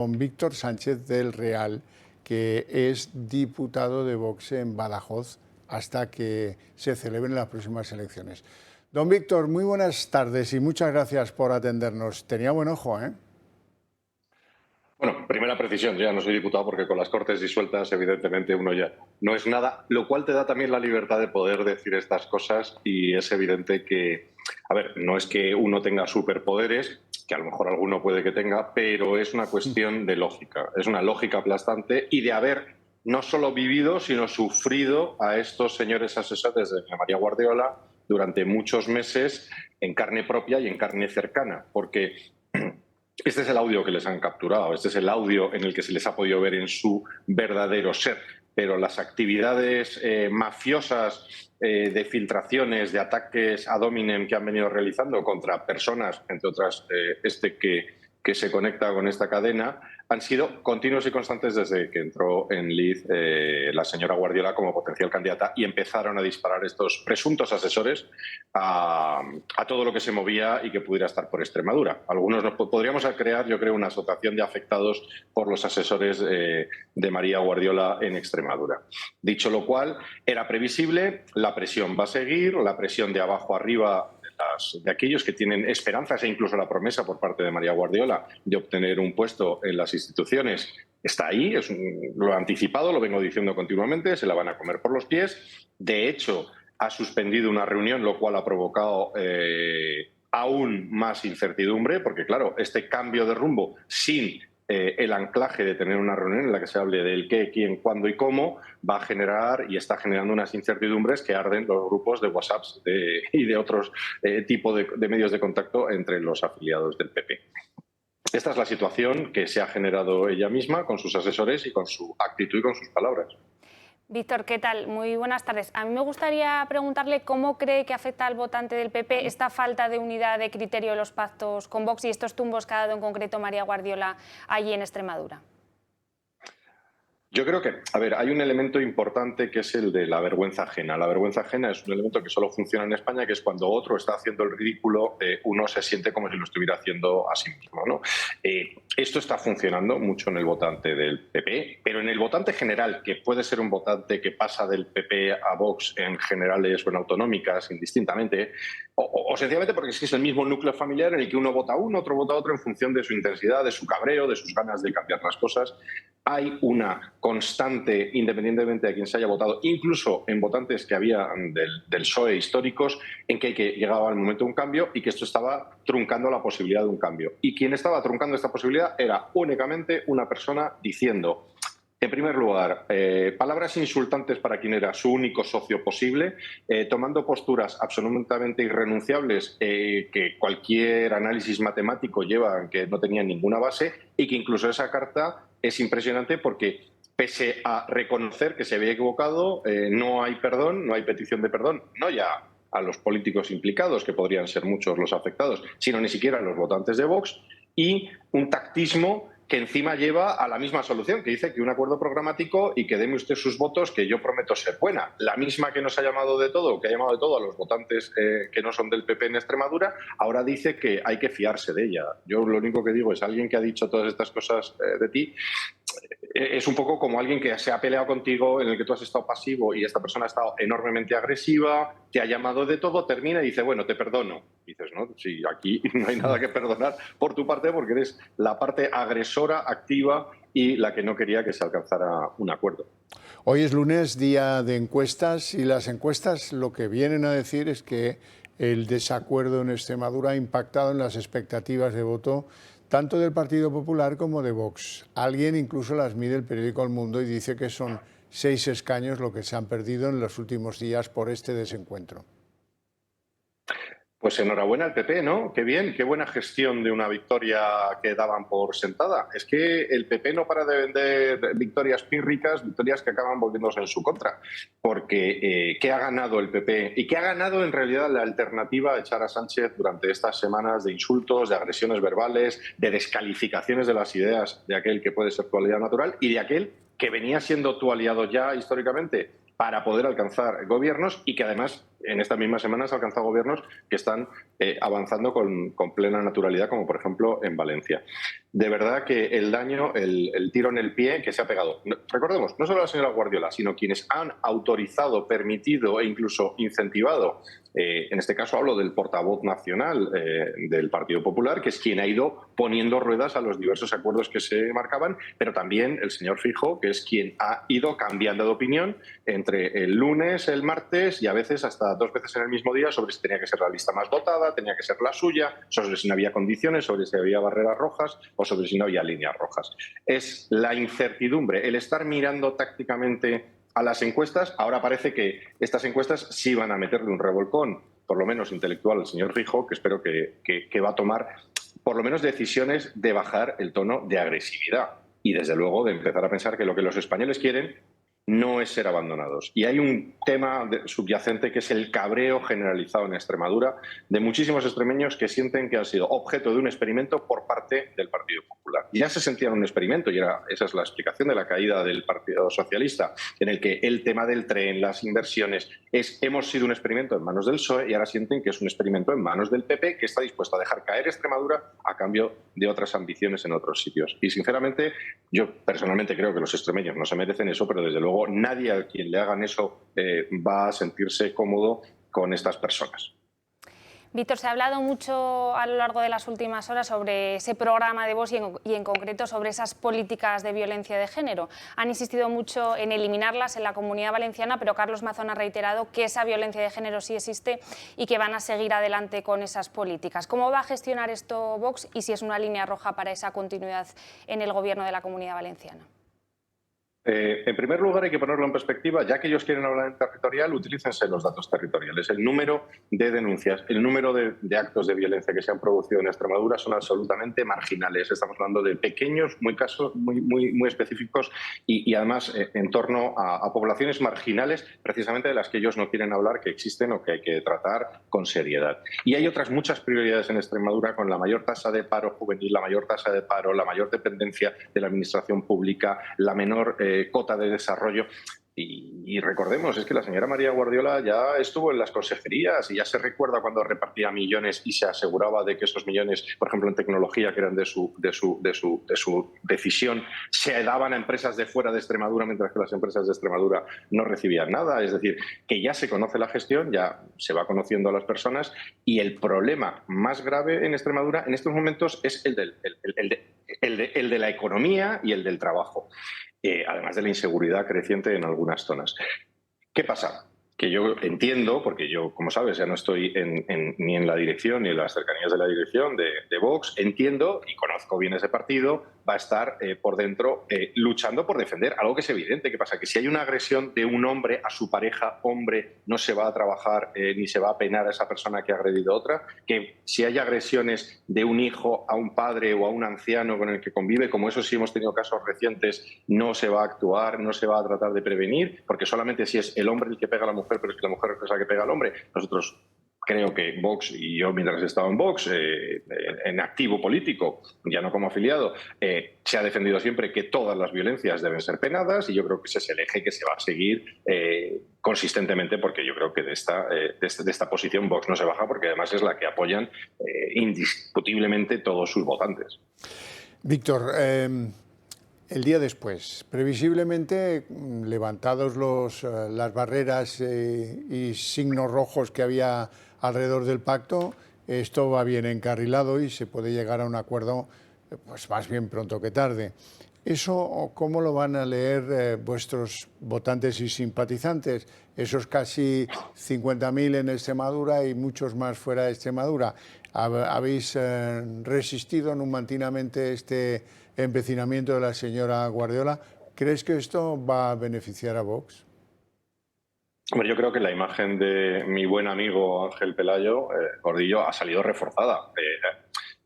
Con Víctor Sánchez del Real, que es diputado de Vox en Badajoz hasta que se celebren las próximas elecciones. Don Víctor, muy buenas tardes y muchas gracias por atendernos. Tenía buen ojo, ¿eh? Bueno, primera precisión, yo ya no soy diputado porque con las Cortes disueltas evidentemente uno ya no es nada, lo cual te da también la libertad de poder decir estas cosas y es evidente que, a ver, no es que uno tenga superpoderes, que a lo mejor alguno puede que tenga, pero es una cuestión de lógica, es una lógica aplastante y de haber no solo vivido, sino sufrido a estos señores asesores de María Guardiola durante muchos meses en carne propia y en carne cercana, porque este es el audio que les han capturado, este es el audio en el que se les ha podido ver en su verdadero ser. Pero las actividades mafiosas de filtraciones, de ataques ad hominem que han venido realizando contra personas, entre otras que se conecta con esta cadena, han sido continuos y constantes desde que entró en lid la señora Guardiola como potencial candidata y empezaron a disparar estos presuntos asesores a todo lo que se movía y que pudiera estar por Extremadura. Algunos podríamos crear, yo creo, una asociación de afectados por los asesores de María Guardiola en Extremadura. Dicho lo cual, era previsible, la presión va a seguir, la presión de abajo arriba de aquellos que tienen esperanzas e incluso la promesa por parte de María Guardiola de obtener un puesto en las instituciones está ahí, lo he anticipado, lo vengo diciendo continuamente, se la van a comer por los pies. De hecho, ha suspendido una reunión, lo cual ha provocado aún más incertidumbre, porque claro, este cambio de rumbo sin el anclaje de tener una reunión en la que se hable del qué, quién, cuándo y cómo va a generar y está generando unas incertidumbres que arden los grupos de WhatsApp y de otros tipos de medios de contacto entre los afiliados del PP. Esta es la situación que se ha generado ella misma con sus asesores y con su actitud y con sus palabras. Víctor, ¿qué tal? Muy buenas tardes. A mí me gustaría preguntarle cómo cree que afecta al votante del PP esta falta de unidad de criterio de los pactos con Vox y estos tumbos que ha dado en concreto María Guardiola allí en Extremadura. Yo creo que, a ver, hay un elemento importante que es el de la vergüenza ajena. La vergüenza ajena es un elemento que solo funciona en España, que es cuando otro está haciendo el ridículo, uno se siente como si lo estuviera haciendo a sí mismo, ¿no? Esto está funcionando mucho en el votante del PP, pero en el votante general, que puede ser un votante que pasa del PP a Vox en generales o en autonómicas, indistintamente, o sencillamente porque es el mismo núcleo familiar en el que uno vota a uno, otro vota a otro en función de su intensidad, de su cabreo, de sus ganas de cambiar las cosas. Hay una constante, independientemente de quién se haya votado, incluso en votantes que había del PSOE históricos, en que llegaba el momento de un cambio y que esto estaba truncando la posibilidad de un cambio. Y quien estaba truncando esta posibilidad era únicamente una persona diciendo, en primer lugar, palabras insultantes para quien era su único socio posible, tomando posturas absolutamente irrenunciables que cualquier análisis matemático lleva, que no tenían ninguna base, y que incluso esa carta es impresionante porque, pese a reconocer que se había equivocado, no hay perdón, no hay petición de perdón, no ya a los políticos implicados, que podrían ser muchos los afectados, sino ni siquiera a los votantes de Vox, y un tactismo que encima lleva a la misma solución, que dice que un acuerdo programático y que deme usted sus votos, que yo prometo ser buena. La misma que nos ha llamado de todo, que ha llamado de todo a los votantes que no son del PP en Extremadura, ahora dice que hay que fiarse de ella. Yo lo único que digo es, alguien que ha dicho todas estas cosas de ti, es un poco como alguien que se ha peleado contigo, en el que tú has estado pasivo y esta persona ha estado enormemente agresiva, te ha llamado de todo, termina y dice, bueno, te perdono. Y dices, no, si aquí no hay nada que perdonar por tu parte porque eres la parte agresora, activa y la que no quería que se alcanzara un acuerdo. Hoy es lunes, día de encuestas, y las encuestas lo que vienen a decir es que el desacuerdo en Extremadura ha impactado en las expectativas de voto tanto del Partido Popular como de Vox. Alguien incluso las mide el periódico El Mundo y dice que son 6 escaños lo que se han perdido en los últimos días por este desencuentro. Pues enhorabuena al PP, ¿no? Qué bien, qué buena gestión de una victoria que daban por sentada. Es que el PP no para de vender victorias pírricas, victorias que acaban volviéndose en su contra. Porque ¿qué ha ganado el PP? ¿Y qué ha ganado en realidad la alternativa a echar a Sánchez durante estas semanas de insultos, de agresiones verbales, de descalificaciones de las ideas de aquel que puede ser tu aliado natural y de aquel que venía siendo tu aliado ya históricamente para poder alcanzar gobiernos y que además en estas mismas semanas ha alcanzado gobiernos que están avanzando con plena naturalidad, como por ejemplo en Valencia. De verdad que el daño, el tiro en el pie que se ha pegado. Recordemos, no solo la señora Guardiola, sino quienes han autorizado, permitido e incluso incentivado, en este caso hablo del portavoz nacional del Partido Popular, que es quien ha ido poniendo ruedas a los diversos acuerdos que se marcaban, pero también el señor Feijóo, que es quien ha ido cambiando de opinión entre el lunes, el martes y a veces hasta 2 veces en el mismo día sobre si tenía que ser la lista más votada, tenía que ser la suya, sobre si no había condiciones, sobre si había barreras rojas o sobre si no había líneas rojas. Es la incertidumbre, el estar mirando tácticamente a las encuestas. Ahora parece que estas encuestas sí van a meterle un revolcón, por lo menos intelectual, al señor Feijóo, que espero que va a tomar por lo menos decisiones de bajar el tono de agresividad y desde luego de empezar a pensar que lo que los españoles quieren no es ser abandonados. Y hay un tema subyacente que es el cabreo generalizado en Extremadura de muchísimos extremeños que sienten que han sido objeto de un experimento por parte del Partido Popular. Ya se sentían un experimento, y esa es la explicación de la caída del Partido Socialista, en el que el tema del tren, las inversiones, hemos sido un experimento en manos del PSOE y ahora sienten que es un experimento en manos del PP, que está dispuesto a dejar caer Extremadura a cambio de otras ambiciones en otros sitios. Y sinceramente, yo personalmente creo que los extremeños no se merecen eso, pero desde luego nadie a quien le hagan eso va a sentirse cómodo con estas personas. Víctor, se ha hablado mucho a lo largo de las últimas horas sobre ese programa de Vox y en concreto sobre esas políticas de violencia de género. Han insistido mucho en eliminarlas en la Comunidad Valenciana, pero Carlos Mazón ha reiterado que esa violencia de género sí existe y que van a seguir adelante con esas políticas. ¿Cómo va a gestionar esto Vox y si es una línea roja para esa continuidad en el Gobierno de la Comunidad Valenciana? En primer lugar, hay que ponerlo en perspectiva. Ya que ellos quieren hablar en territorial, utilícense los datos territoriales. El número de denuncias, el número de actos de violencia que se han producido en Extremadura son absolutamente marginales. Estamos hablando de pequeños, casos muy específicos y además en torno a poblaciones marginales, precisamente de las que ellos no quieren hablar, que existen o que hay que tratar con seriedad. Y hay otras muchas prioridades en Extremadura, con la mayor tasa de paro juvenil, la mayor tasa de paro, la mayor dependencia de la administración pública, la menor cota de desarrollo. Y recordemos, es que la señora María Guardiola ya estuvo en las consejerías y ya se recuerda cuando repartía millones y se aseguraba de que esos millones, por ejemplo en tecnología, que eran de su decisión, se daban a empresas de fuera de Extremadura, mientras que las empresas de Extremadura no recibían nada. Es decir, que ya se conoce la gestión, ya se va conociendo a las personas, y el problema más grave en Extremadura en estos momentos es el de la economía y el del trabajo. Además de la inseguridad creciente en algunas zonas. ¿Qué pasa? Que yo entiendo, porque yo, como sabes, ya no estoy ni en la dirección ni en las cercanías de la dirección de Vox, entiendo y conozco bien ese partido, va a estar por dentro luchando por defender algo que es evidente. ¿Qué pasa? Que si hay una agresión de un hombre a su pareja hombre, no se va a trabajar ni se va a penar a esa persona que ha agredido a otra. Que si hay agresiones de un hijo a un padre o a un anciano con el que convive, como eso sí hemos tenido casos recientes, no se va a actuar, no se va a tratar de prevenir, porque solamente si es el hombre el que pega a la mujer, pero es que la mujer es la que pega al hombre. Nosotros creo que Vox, y yo mientras he estado en Vox, en activo político, ya no como afiliado, se ha defendido siempre que todas las violencias deben ser penadas, y yo creo que ese es el eje que se va a seguir consistentemente, porque yo creo que de esta posición Vox no se baja, porque además es la que apoyan indiscutiblemente todos sus votantes. Víctor, el día después, previsiblemente, levantados las barreras y signos rojos que había alrededor del pacto, esto va bien encarrilado y se puede llegar a un acuerdo pues más bien pronto que tarde. ¿Eso cómo lo van a leer vuestros votantes y simpatizantes? Esos casi 50.000 en Extremadura y muchos más fuera de Extremadura. ¿Habéis resistido numantinamente este empecinamiento de la señora Guardiola? ¿Crees que esto va a beneficiar a Vox? Hombre, yo creo que la imagen de mi buen amigo Ángel Pelayo Gordillo ha salido reforzada.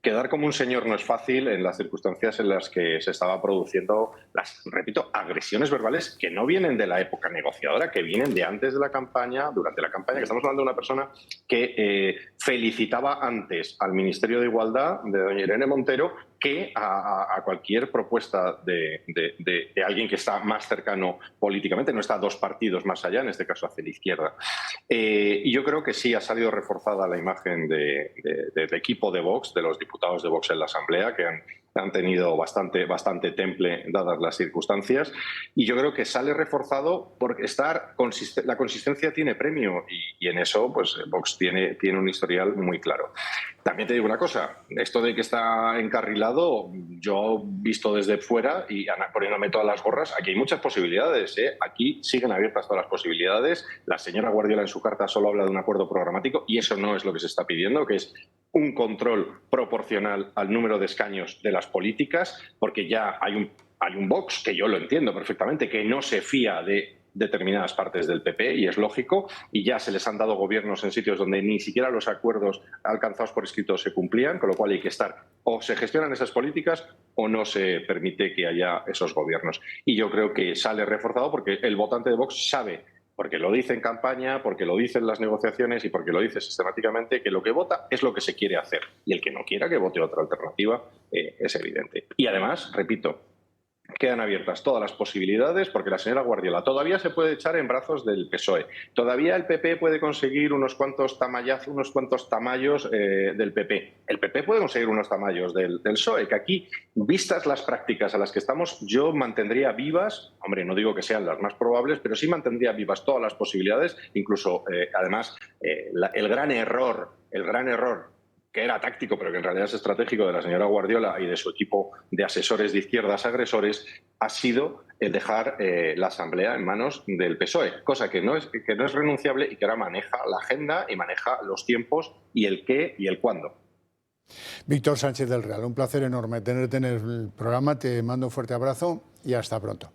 Quedar como un señor no es fácil en las circunstancias en las que se estaba produciendo las, repito, agresiones verbales que no vienen de la época negociadora, que vienen de antes de la campaña, durante la campaña, que estamos hablando de una persona que felicitaba antes al Ministerio de Igualdad, de doña Irene Montero, que a cualquier propuesta de alguien que está más cercano políticamente, no está 2 partidos más allá, en este caso hacia la izquierda. Y yo creo que sí ha salido reforzada la imagen del equipo de Vox, de los diputados de Vox en la Asamblea, que han tenido bastante temple dadas las circunstancias, y yo creo que sale reforzado porque la consistencia tiene premio, y en eso pues Vox tiene un historial muy claro. También te digo una cosa, esto de que está encarrilado, yo visto desde fuera y poniéndome todas las gorras, aquí hay muchas posibilidades, ¿eh? Aquí siguen abiertas todas las posibilidades. La señora Guardiola en su carta solo habla de un acuerdo programático y eso no es lo que se está pidiendo, que es un control proporcional al número de escaños de las políticas, porque ya hay un Vox, que yo lo entiendo perfectamente, que no se fía de determinadas partes del PP, y es lógico, y ya se les han dado gobiernos en sitios donde ni siquiera los acuerdos alcanzados por escrito se cumplían, con lo cual hay que estar, o se gestionan esas políticas o no se permite que haya esos gobiernos. Y yo creo que sale reforzado porque el votante de Vox sabe, porque lo dice en campaña, porque lo dice en las negociaciones y porque lo dice sistemáticamente, que lo que vota es lo que se quiere hacer. Y el que no quiera que vote otra alternativa es evidente. Y además, repito, quedan abiertas todas las posibilidades porque la señora Guardiola todavía se puede echar en brazos del PSOE. Todavía el PP puede conseguir unos cuantos tamallos del PP. El PP puede conseguir unos tamallos del PSOE, que aquí, vistas las prácticas a las que estamos, yo mantendría vivas, hombre, no digo que sean las más probables, pero sí mantendría vivas todas las posibilidades, incluso, además, el gran error que era táctico, pero que en realidad es estratégico, de la señora Guardiola y de su equipo de asesores de izquierdas agresores, ha sido el dejar la Asamblea en manos del PSOE, cosa que no es renunciable y que ahora maneja la agenda y maneja los tiempos y el qué y el cuándo. Víctor Sánchez del Real, un placer enorme tenerte en el programa, te mando un fuerte abrazo y hasta pronto.